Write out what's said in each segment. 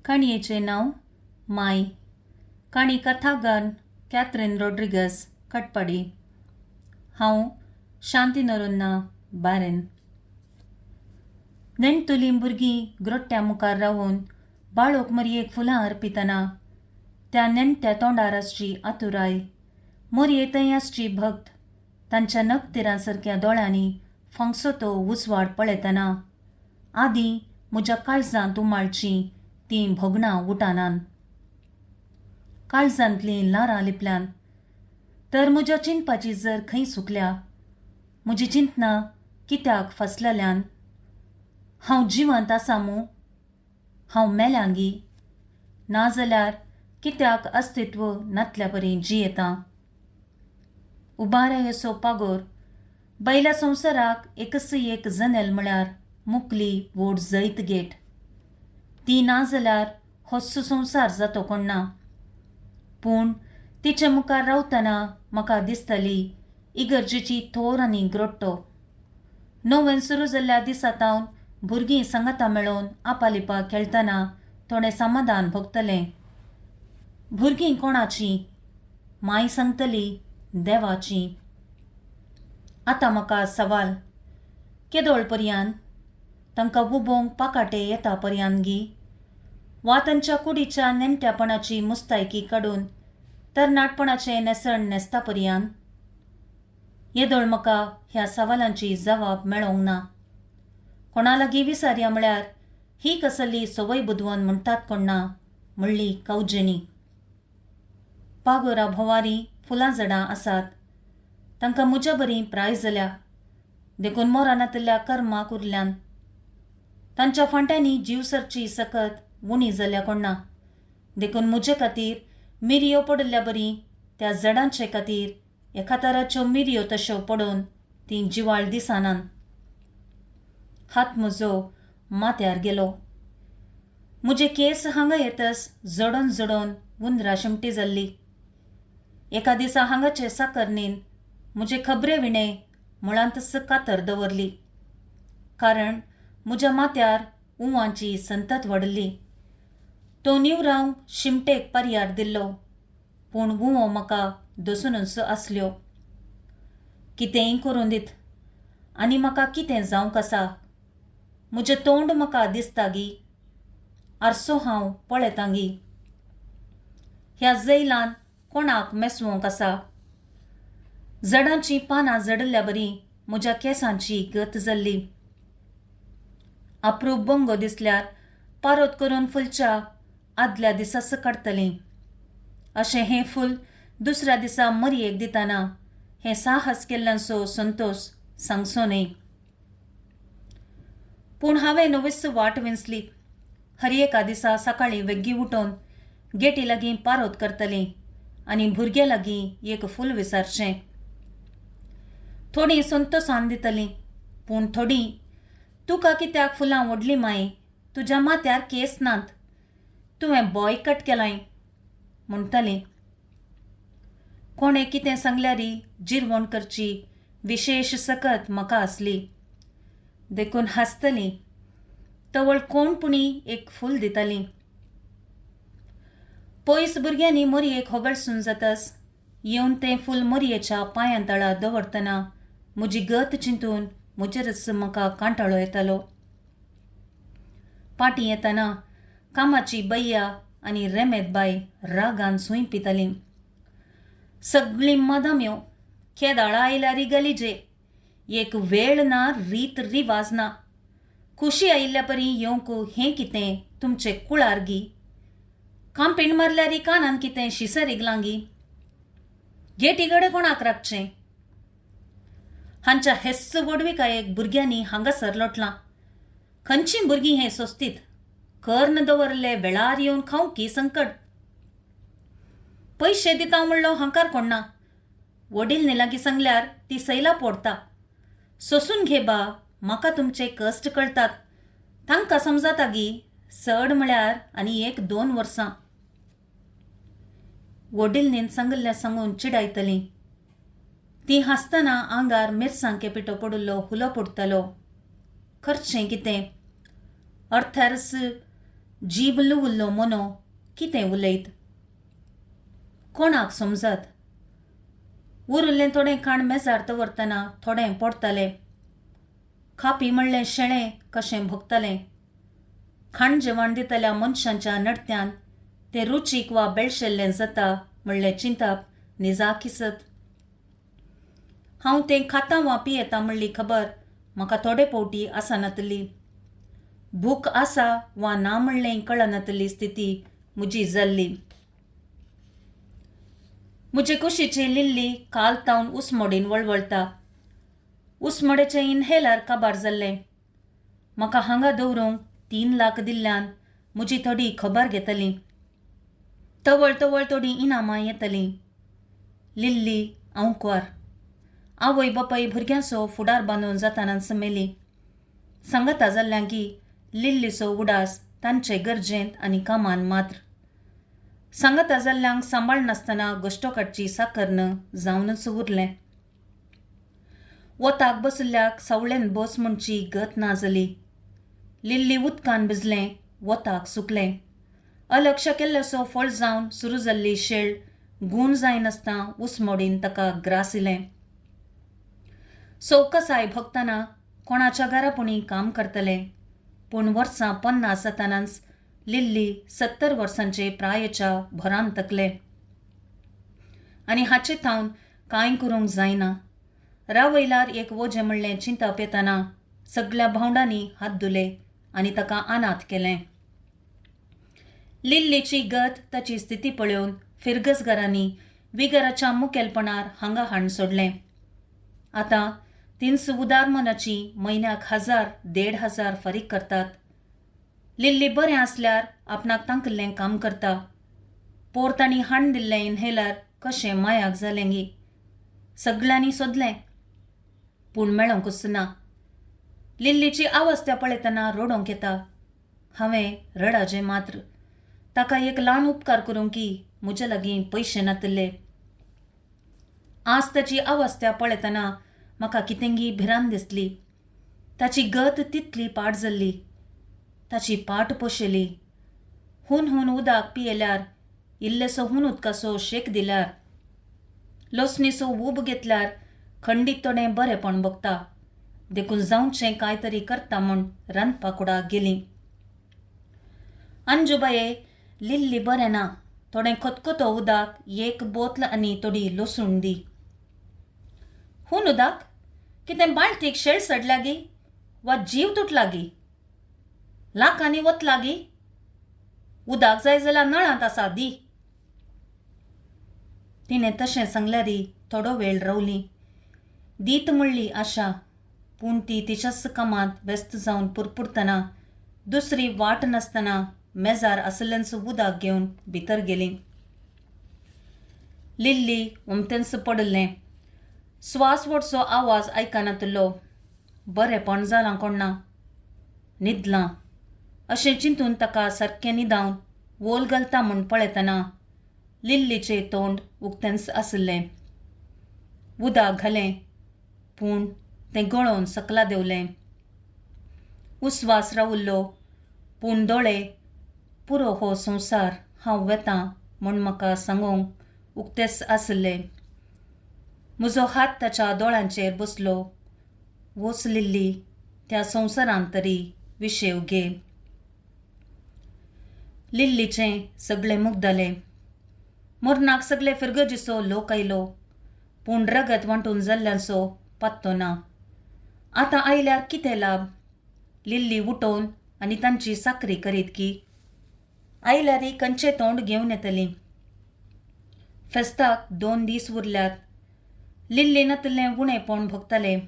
काणयेचें नांव माय. काणी कथागार कॅथरीन रॉड्रिगस कटपाडी. हांव शांती नरोन्ना बारेन. नेण्टुलीं भुरगीं ग्रोट्ट्या मुखार रावून बाळोक मरयेक फुलां अर्पितना त्या नेण्ट्या तोंडार आसची आतुराय, मरये थंय आसची भक्त, तांच्या नखतिरांसारक्या दोळ्यांनी फंगसो तो उसवाड पळयतना आदीं म्हज्या काळजांत उमाळचीं तीं भोगणां उठानान. काळजांतलीं ल्हारां लिपल्यान तर म्हज्या चिंतपाची जर खंय सुकल्या, म्हजी चिंतना कित्याक फसलेल्यान. हांव जिवंत आसां मूं? हांव मेल्यांगी? नाजाल्यार कित्याक अस्तित्व नातल्या परी जियेतां. उबारे असो पागोर बैल्या संवसाराक एकच एक जनेल म्हळ्यार मुकली व्हड जैत गेट. ती ना जाल्यार होस्सो संवसार जातो कोण ना. पूण तिचे मुखार रावतना म्हाका दिसताली इगर्जेची थोर आनी ग्रोट्टो. नवें सुरू जाल्ल्या दिसातावन भुरगीं सांगाता मेळोवन आपालिपा खेळटना थोडें समाधान भोगतलें. भुरगीं कोणाचीं? माय सांगतली देवाचीं. आतां म्हाका सवाल, केदोळ पर्यान? तांकां उबोवंक पाकाटे येता पर्यानगी? वा तांच्या कुडीच्या नेण्ट्यापणाची मुस्तायकी काडून तरणाटपणाचें नेसण नेसता पर्यान? येदोळ म्हाका ह्या सवालांची जवाब मेळोंक ना. कोणा लागीं विचारया म्हळ्यार ही कसली सवय बुदवन म्हणटात कोण ना, म्हणली कौजेनी. पागोरा भोवारी फुलां झाडां आसात. तांकां म्हज्या बरी प्राय जाल्या, देखून मोरानांतल्या कर्माक उरल्यान. तांच्या फांट्यांनी जीवसरची सकत उणी जाल्या कोण ना, देखून म्हजे खातीर मिरयो पडल्या बरी त्या झाडांचे खातीर एका तराच्यो मिरयो तश्यो पडोवन तीं जिवाळ दिसानान. हात म्हजो माथ्यार गेलो. म्हजे केस हांगा येतस जडोन जडोन उंदरां शिमटी जाल्ली. एका दिसा हांगाचे साकरणीन म्हजे खबरे विणे मुळांतच कातर दवरली. कारण म्हज्या माथ्यार उवांची संतत वाडली. तो निवराव शिमटेक पर्यार दिल्लो, पूण उवो म्हाका दसूनच आसल्यो. कितेंय करून दीत आनी म्हाका कितें जावंक आसा. म्हजें तोंड म्हाका दिसतागी, आरसो हांव पळयतांगी. ह्या जैलान कोणाक मेसवोंक आसा? झाडांचीं पानां झडल्या बरी म्हज्या केंसांची गत जाल्ली. अप्रूप बोंगो दिसल्यार पारोत करून फुलच्या आदल्या दिसाच काडटलीं. अशें हें फूल दुसऱ्या दिसा मरयेक दितना हें साहस केल्ल्याचो संतोश सांगचो न्हय. पूण हांवें नवीच वाट वेंचली. हर एका दिसा सकाळीं वेग्गी उठोवन गेटी लागीं पारोत करतलीं आनी भुरग्यां लागीं एक फूल विसारचें. थोडीं संतोशान दितलीं, पूण थोडीं तुका कित्याक फुलां ओडलीं माय, तुज्या माथ्यार केस नात, तुवें बॉय कट केलाय म्हणटलीं. कोणें कितें सांगल्यारी जिरवण करची विशेश सकत म्हाका आसली. देखून हांसतलीं, तवळ कोणपुणी एक फूल दितलीं. पयस भुरग्यांनी मरयेक होगळसून जातस येवन तें फूल मरयेच्या पांयां तळा दवरतना म्हजी गत चिंतून म्हजेरच म्हाका कांटाळो येतालो. पाटी येतना कामाची बैया आनी रेमेत बाय रागान सूय पितालीं. सगळीं मादाम्यो केदाळा आयल्यारी गलिजे, एक वेळ ना रीत रिवाज ना. खुशी आयिल्ल्या परी येवंक हें कितें तुमचें कुळारगी? कांपीण मारल्यारी कानान कितें शिसर इगलांगी? गेटीगडे कोणाक राखचें? हांच्या हेस्स वडविकायेक भुरग्यांनी हांगासर लोटलां. खंयचीं भुरगीं हें सोंसतीत? कर्ण दवरले वेळार येवन खावंकी संकट. पयशे दिता म्हणलो हांकार कोण ना. वडील लागीं सांगल्यार ती सैला पोडटा. सोसून घे बा, म्हाका तुमचे कश्ट कळटात. तांकां समजाता गी, चड म्हळ्यार आनी 1-2 वर्सां. वडील सांगल्लें सांगून चिडायतलीं. ती हांसतना आंगार मिरसांगे पिठो पडुल्लो हुलो पडटलो. खर्चें कितें? अर्थारस जीब उल्लो मनो कितें उलयत. कोणाक समजत. उरलें थोडें खाण मेजार दवरतना थोडें पडटलें. खापी म्हणलें शेळें कशें भोगतलें. खाण जेवण दितल्या मनशांच्या नडत्यान तें रुचीक वा बेळशेल्लें जाता म्हणलें चिंतप निजाकिसत. हांव तें खातां वा पियेतां म्हणली खबर म्हाका थोडे फावटी आसनातली. भूक आसा वा ना म्हणलें कळनातली स्थिती म्हजी जाल्ली. म्हजे कुशीची लिल्ली काल तावन उसमोडीन वळवळटा. उसमोडेचें इन्हेलर काबार जाल्लें. म्हाका हांगा दवरूंक 3 लाख दिल्ल्यान म्हजी थोडी खबर घेतली. तवळ तवळ थोडी इनामां येतलीं. लिल्ली आंवकार. आवय बापाय भुरग्यांचो फुडार बांदून जातानाच मेली. सांगता जाल्ल्यां की लिल्लीचो उडास तांचे गरजेंत आनी कामान मात्र. सांगता जाल्ल्यांक सांबाळ नासतना गोश्टो काडची साकर जावनच उरलें. वताक बसल्ल्याक सावळेन बस म्हणची गत ना जाली. लिल्ली उदकान भिजलें, वताक सुकलें. अलक्ष केल्लेसो फळ जावन सुरू जाल्ली शेळ गूण जायनासता उसमोडीन ताका ग्रासिलें. कसाय भोगतना कोणाच्या घरापुणी काम करतलें. पूण वर्सां 50 जातानाच लिल्ली 70 वर्सांचे प्रायेच्या भरान तकलें. आनी हाचे थावन कांय करूंक जायना. रावयल्यार एक वजें म्हणलें चिंतप येताना सगळ्या भावंडांनी हात धुले आनी ताका अनाथ केलें. लिल्लीची गत ताची स्थिती पळोवन फिरगसगारांनी विगराच्या मुखेलपणार हांगा हाड सोडलें. आतां तिन्स उदार मनाची म्हयन्याक 1000-1500 फारीक करतात. लिल्ली बरें आसल्यार आपणाक तांकल्लें काम करता. पोर तांणी हाण दिल्लें इन्हेलर कशें मायाक जालें गी. सगळ्यांनी सोदलें पूण मेळोंकच ना. लिल्लीची अवस्था पळयतना रडोंक येता. हांवें रडाचें मात्र. ताका एक ल्हान उपकार करूंक की म्हजे लागीं पयशे नातले. आज ताची अवस्था पळयतना म्हाका कितेंगी भिरांत दिसली. ताची गत तितली पाड जाल्ली. ताची पाट पोशेली. हुन उदक पियेल्यार, इल्लेसो हुन उदकाचो शेक दिल्यार, लोसणीचो ऊब घेतल्यार खंडीत थोडें बरेंपण भोगता. देखून जावचें कांय तरी करता म्हूण रांदपाकुडाक गेली. अंजुबाये, लिल्ली बरें ना. थोडें खतखतो उदक, एक बोतल आनी थोडी लोसूण दी. हुन उदक? कितें बाळटीक शेळ सडल्या गी वा जीव तुटला गी? लाखांनी वतला गी? उदक जाय जाल्यार नळांत आसा दी. तिणें तशें सांगल्यारी थोडो वेळ रावली. दीत म्हणली आशा. पूण ती तिच्याच कामांत व्यस्त जावन पुरपुरतना दुसरी वाट नासतना मेजार आसलेंच उदक घेवन भितर गेली. लिल्ली उमतेंच पडलें. स्वास वडचो आवाज आयकनातलो. बरेंपण जालां कोण ना. न्हिदलां अशें चिंतून ताका सारकें न्हिदावन वोल घालता म्हूण पळयतना लिल्लीचें तोंड उक्तेंच आसलें. उदक घालें पूण तें गळोवन सकला देंवलें. उस्वास रावल्लो पूण दोळे पुरो हो संवसार हांव वेतां म्हूण म्हाका सांगूंक उक्तेच आसले. म्हजो हात ताच्या दोळ्यांचेर बसलो. वच लिल्ली, त्या संवसारांत तरी विशेव घे. लिल्लीचें सगळें मुग्धलें. मरणाक सगळे फिरगजीचो लोक आयलो पूण रगत वांटून जाल्ल्यांचो पत्तो ना. आतां आयल्यार कितें लाभ? लिल्ली उठोवन आनी तांची साकरी करीत की आयल्यारी खंयचें तोंड घेवन येतली. फेस्ताक 2 दीस उरल्यात. लिल्ली नातलें उणेंपण भोगतलें.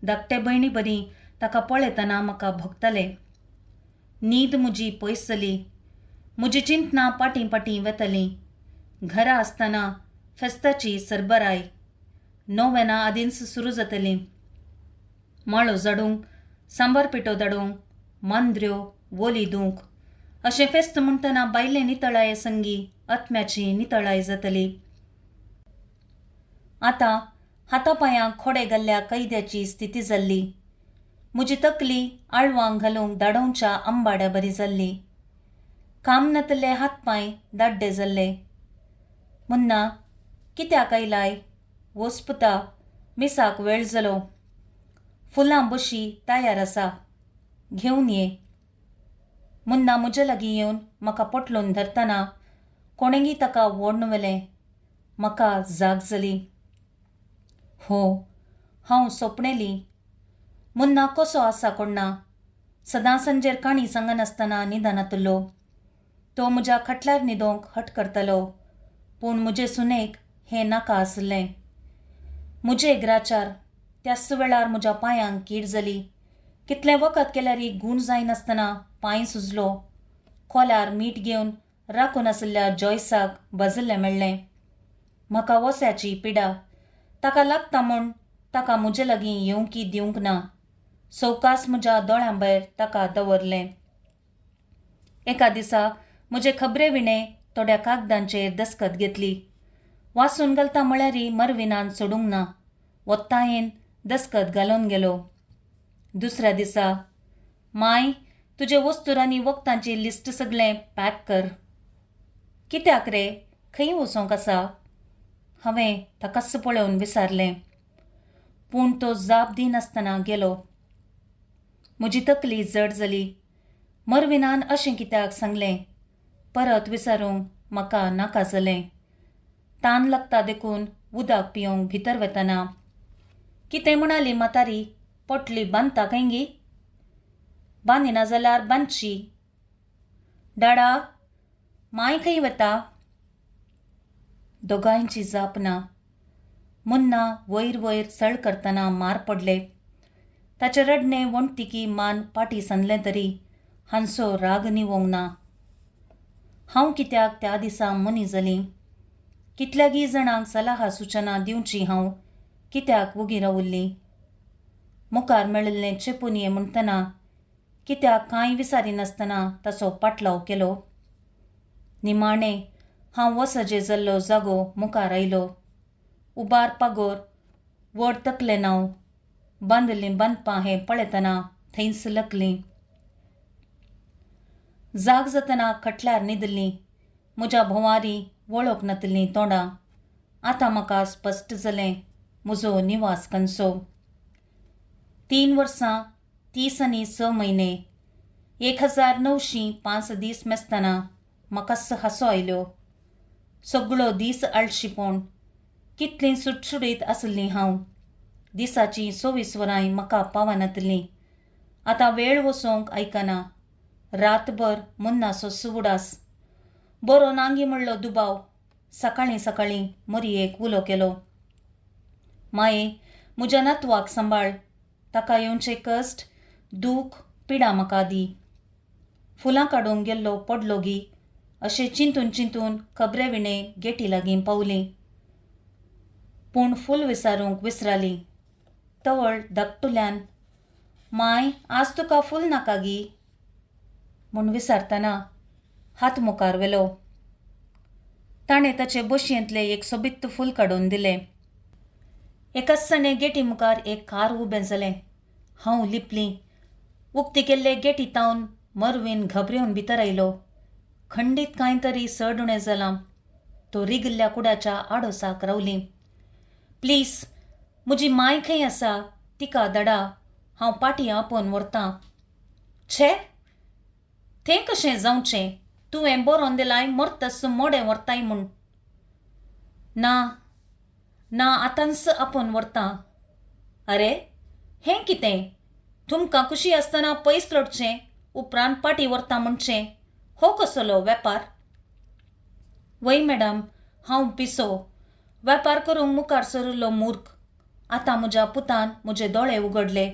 धाकटे भयणी बरी ताका पळयतना म्हाका भोगतलें. न्हीद म्हजी पयस जाली. म्हजी चिंतनां पाटी पाटी वेतलीं. घरा आसतना फेस्ताची सरबराय 9 आदींच सुरू जातली. माळो झाडूंक, सांबार पिठो धाडूंक, मांद्र्यो वोली दिवंक अशें फेस्त म्हणटना बायलें नितळाये संगी आत्म्याची नितळाय जातली. आतां हातापांयांक खोडे घाल्ल्या कैद्याची स्थिती जाल्ली. म्हजी तकली आळवांक घालूंक धाडोवच्या आंबाड्या बरी जाल्ली. काम नतले हातपांय दाड्डे जाल्ले. मुन्ना, कित्याक आयलाय? वोसपुता, मिसाक वेळ जालो. फुलां बशी तयार आसा, घेवन ये. मुन्ना म्हजे लागीं येवन म्हाका पटलून धरतना कोणेंगी ताका ओडून व्हेलें. म्हाका जाग जाली. हो, हांव सोपणेली. मुन्ना कसो आसा कोण्णा. सदां संजेर काणी सांगनासतना न्हिदनातलो. तो म्हज्या खटल्यार न्हिदोंक हट करतलो, पूण म्हजे सुनेक हें नाका आसलें. म्हजे इगराचार त्याच वेळार म्हज्या पांयांक कीड जाली. कितलें वखद केल्यारय गूण जायनासतना पांय सुजलो. खोल्यार मीठ घेवन राखून आशिल्ल्या जॉयसाक भाजिल्लें मेळ्ळें. म्हाका वस्याची पिडा. ताका लागता म्हूण ताका म्हजे लागीं येवंकी दिवंक ना. सवकास म्हज्या दोळ्यां भायर ताका दवरलें. एका दिसा म्हजे खबरे विणे थोड्या कागदांचेर दस्खत घेतली. वाचून घालता म्हळ्यारय मरविनान सोडूंक ना. वत्तायेन दस्खत घालून गेलो. दुसऱ्या दिसा, माय, तुजे वस्तूर आनी वखदांची लिस्ट सगळें पॅक कर. कित्याक रे, खंय वचोंक आसा? हांवें ताकाच पळोवन विचारलें. पूण तो जाप दिनासतना गेलो. म्हजी तकली जड जाली. मरविनान अशें कित्याक सांगलें? परत विचारूंक म्हाका नाका जालें. तान लागता देखून उदक पिवंक भितर वतना कितें म्हणाली म्हातारी, पोटली बांदता खंयगी? बांदिना जाल्यार बांदची. डाडा, माय खंय वता? दोगांयची जाप ना. मुन्ना वयर वयर सळ करतना मार पडले. ताचे रडणे वणटिकी मान पाटी सांदलें तरी हांचो राग निवोंक ना. हांव कित्याक त्या दिसा मनी जाली. कितल्यागी जाणांक सलाह सुचना दिवची हांव कित्याक वगी रावुल्ली. मुखार मेळिल्लें चेपून ये म्हणटना कित्याक कांय विचारिनासतना ताचो पाटलाव केलो. निमाणें हांव वसजे जाल्लो जागो मुखार आयलो. उबार पागोर, व्हड तकलें नांव, बांदिल्लीं बांदपां हें पळयतना थंयच लकलीं. जाग जातना खटल्यार न्हिदलीं. म्हज्या भोवारी वळख नातलीं तोंडां. आतां म्हाका स्पश्ट जालें म्हजो निवास खंयचो. 3 वर्सां 30 आनी 6 म्हयने 1905 दीस मेसतना म्हाकाच हांसो आयलो. सगळो दीस आळशीपण. कितलीं सुटसुडीत आसलीं हांव. दिसाचीं 24 वरांय म्हाका पावनातलीं. आतां वेळ वचोंक आयकना. रातभर मुन्नाचो उडास. बरो नांगी म्हणलो दुबाव. सकाळीं सकाळीं मरयेक उलो केलो. माये, म्हज्या नातवाक सांबाळ. ताका येवचें कश्ट, दूख, पिडा म्हाका दी. फुलां काडूंक गेल्लो पडलो गी अशें चिंतून चिंतून खबरे विणे गेटी लागीं पावलीं. पूण फूल विचारूंक विसराली. तवळ धाकटुल्यान, माय, आज तुका फूल नाका गी म्हूण विचारतना हात मुखार व्हेलो. ताणें ताचे बशयेंतलें एक सोबित फूल काडून दिलें. एकाचसाणे गेटी मुखार एक कार उबें जालें. हांव लिपलीं. उक्ती केल्ले गेटी तावन मरवीन घाबरेवन भितर आयलो. खंडीत कांय तरी सड उणें जालां. तो रिगिल्ल्या कुड्याच्या आडोसाक रावली. प्लीज, म्हजी माय खंय आसा? तिका धाडा. हांव पाटी आपोवन व्हरतां. छे, तें कशें जावचें? तुवें बरोवन दिलाय मरतस मोडें व्हरताय म्हूण. ना ना, आतांच आपोवन व्हरतां. अरे, हें कितें? तुमकां खुशी आसतना पयस लडचें, उपरांत पाटी व्हरतां म्हणचें हो कसलो वेपार? वय मॅडम, हांव पिसो. वेपार करूंक मुखार सरिल्लो मूर्ख. आतां म्हज्या पुतान म्हजे दोळे उगडले.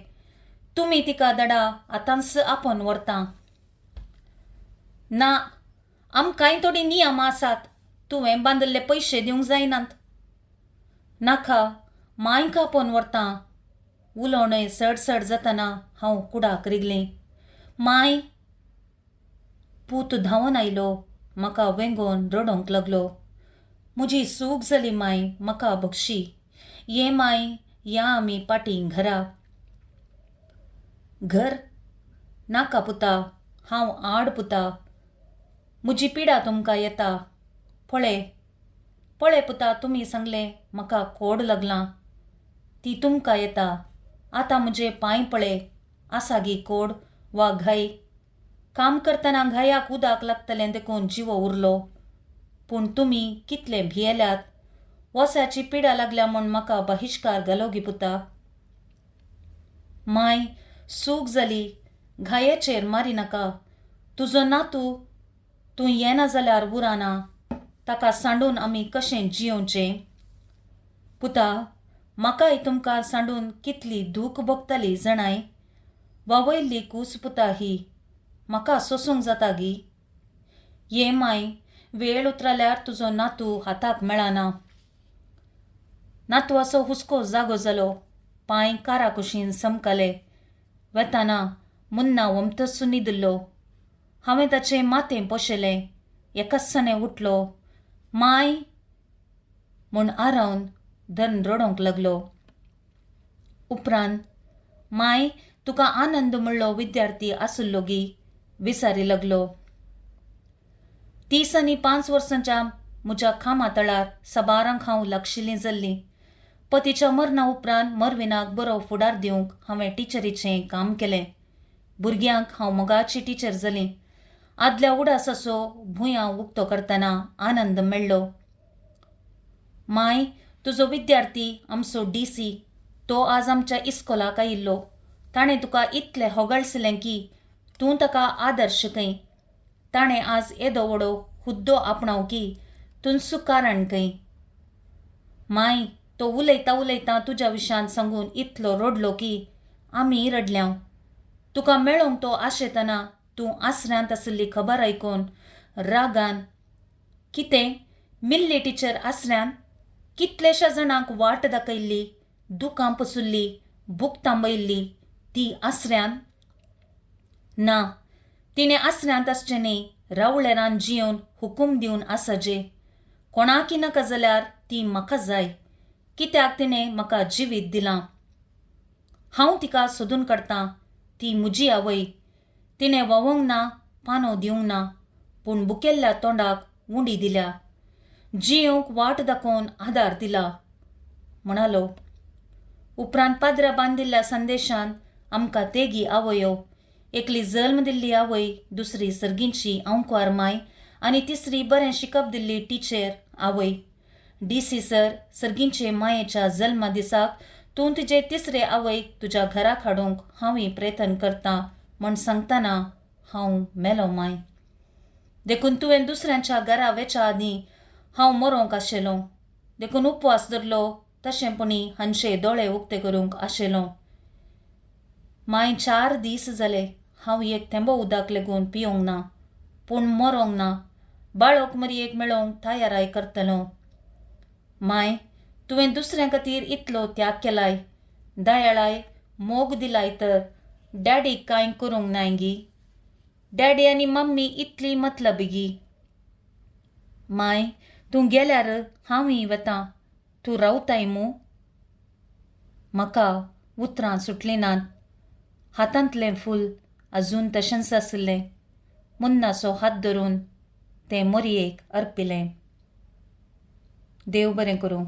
तुमी तिका धाडा, आतांच आपोवन व्हरतां. ना, आमकांय थोडी नियमां आसात. तुवें बांदिल्ले पयशे दिवंक जायनात. नाका, मांयक आपोवन व्हरतां. उलोवणें सडसड जातना हांव कुडाक रिगलें. माय. पूत धांवन आयलो. म्हाका वेंगोवन रडोंक लागलो. म्हजी सूग जाली माय, म्हाका बक्षी. ये माय, या आमी पाटी घरा. घर? नाका पुता, हांव आड पुता. म्हजी पिडा तुमकां येता. पळय पळय पुता, तुमी सांगलें म्हाका कोड लागलां, ती तुमकां येता. आतां म्हजे पांय पळय, आसा गी कोड वा घाई. काम करतना घायाक उदक लागतलें देखून जिवो उरलो. पूण तुमी कितले भियेल्यात. वोसाची पिडा लागल्या म्हूण म्हाका बहिश्कार घालो गी पुता. माय सूक जाली, घायेचेर मारी नाका. तुजो नातू तूं येना जाल्यार उराना. ताका सांडून आमी कशें जियोचें. पुता, म्हाकाय तुमकां सांडून कितली दूख भोगतली जाणाय. वावयल्ली कूस पुता ही, म्हाका सोसूंक जाता गी. ये माय, वेळ उतरल्यार तुजो नातू हाताक मेळना. नातवाचो हुस्को जागो जालो, पांय कारा कुशीन समकले. वेताना मुन्ना वमतसू न्हिदलो. हांवें ताचें माथें पोशेलें. एकासाने उठलो. माय म्हूण आरावन धरून रडोंक लागलो. उपरांत माय तुका आनंद म्हणलो विद्यार्थी आसुल्लो गी, विचारी लागलो. 30 आनी 5 वर्सांच्या म्हज्या खामा तळार साबारांक हांव लागशिल्लीं जाल्लीं. पतीच्या मरणा उपरांत मरविनाक बरो फुडार दिवंक हांवें टिचरीचें काम केलें. भुरग्यांक हांव मोगाची टिचर जालीं. आदल्या उडासाचो भुंयां उक्तो करतना आनंद मेळ्ळो. माय, तुजो विद्यार्थी आमचो DC, तो आज आमच्या इस्कोलाक आयिल्लो. ताणें तुका इतलें होगळसिलें की तूं ताका आदर शिकय. ताणें आज येदो व्हडो हुद्दो आपणावकी तूं सुकारण खंय. माय, तो उलयता उलयता तुज्या विशयान सांगून इतलो रडलो की आमी रडल्याव. तुका मेळोंक तो आशेतना तूं आसऱ्यांत आसली खबर आयकून रागान, कितें मिल्ली टिचर आसऱ्यांत. कितलेशा जाणांक वाट दाखयल्ली, दुकां पसुल्ली, भूक तांबयल्ली, ती आसऱ्यांत ना. तिणें आसऱ्यांत आसचें न्ही, रावळेरान जियोन हुकूम दिवन आसाजे. कोणाकी नाका जाल्यार ती म्हाका जाय, कित्याक तिणें म्हाका जिवीत दिलां. हांव तिका सोदून काडटां. ती म्हजी आवय. तिणें वोवंक ना, पानो दिवंक ना, पूण बुकेल्ल्या तोंडाक उंडी दिल्या. जियोंक वाट दाखोवन आदार दिला म्हणालो. उपरांत पाद्र्या बांदिल्ल्या संदेशान आमकां तेगी आवयो, एकली जल्म दिल्ली आवय, दुसरी सर्गींची अंकवार माय आनी तिसरी बरें शिकप दिल्ली टिचर आवय. DC सर, सर्गींचे मायेच्या जल्मा दिसाक तूं तुजे तिसरे आवयक तुज्या घराक हाडूंक हांवूय प्रयत्न करतां म्हूण सांगतना हांव मेलो माय. देखून तुवें दुसऱ्यांच्या घरा वेच्या आदीं हांव मरोंक आशिल्लो. देखून उपवास धरलो, तशेंपणी हांचे दोळे उक्ते करूंक आशिल्लो. माय, 4 दीस जाले हांव एक थेंबो उदक लेगून पियोंक ना, पूण मरोंक ना. बाळोक मरयेक मेळोंक तयाराय करतलो. माय, तुवें दुसऱ्यां खातीर इतलो त्याग केलाय, दयाळाय, मोग दिलाय, तर डॅडीक कांय करूंक नाय गी. डॅडी आनी मम्मी इतली मतलबी गी. माय, तूं गेल्यार हांवूय वतां. तूं रावताय मू. म्हाका उतरां सुटलीं नात. हातांतलें फूल अजून तशेंच आशिल्लें. मुन्नाचो हात धरून तें मरयेक अर्पिलें. देव बरें करूं.